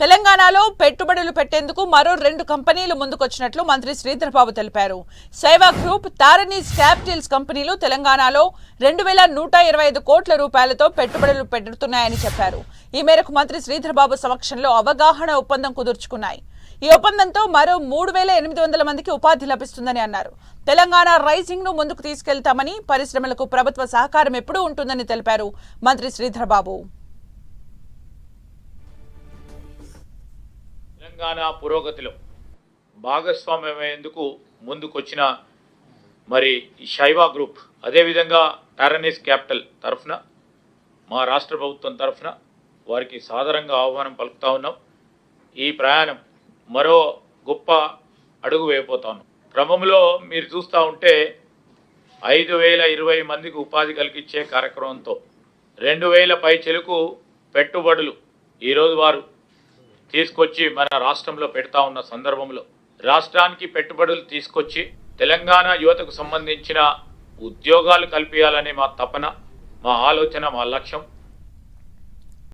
తెలంగాణలో పెట్టుబడులు పెట్టేందుకు మరో 2 కంపెనీలు ముందుకొచ్చినట్లు మంత్రి శ్రీధర్ బాబు తెలిపారు. శైవ గ్రూప్, తారనీస్ క్యాపిటల్స్ కంపెనీలు తెలంగాణలో 2125 కోట్ల రూపాయలతో పెట్టుబడులు పెడుతున్నాయని చెప్పారు. ఈ మేరకు మంత్రి శ్రీధర్ బాబు సమక్షంలో అవగాహన ఒప్పందం కుదుర్చుకున్నాయి. ఈ ఒప్పందంతో మరో 3800 మందికి ఉపాధి లభిస్తుందని అన్నారు. తెలంగాణ రైజింగ్ ను ముందుకు తీసుకెళ్తామని, పరిశ్రమలకు ప్రభుత్వ సహకారం ఎప్పుడూ ఉంటుందని తెలిపారు మంత్రి శ్రీధర్ బాబు. తెలంగాణ పురోగతిలో భాగస్వామ్యమయ్యేందుకు ముందుకొచ్చిన మరి శైవ గ్రూప్, అదేవిధంగా టారనీస్ క్యాపిటల్ తరఫున మా రాష్ట్ర ప్రభుత్వం తరఫున వారికి సాదరంగా ఆహ్వానం పలుకుతా ఉన్నాం. ఈ ప్రయాణం మరో గొప్ప అడుగు వేయబోతా ఉన్నాం. క్రమంలో మీరు చూస్తూ ఉంటే 5020 మందికి ఉపాధి కలిగించే కార్యక్రమంతో 2000 పై చెలుకు పెట్టుబడులు ఈరోజు వారు తీసుకొచ్చి మన రాష్ట్రంలో పెడతా ఉన్న సందర్భంలో రాష్ట్రానికి పెట్టుబడులు తీసుకొచ్చి తెలంగాణ యువతకు సంబంధించిన ఉద్యోగాలు కల్పించాలనే మా తపన, మా ఆలోచన, మా లక్ష్యం.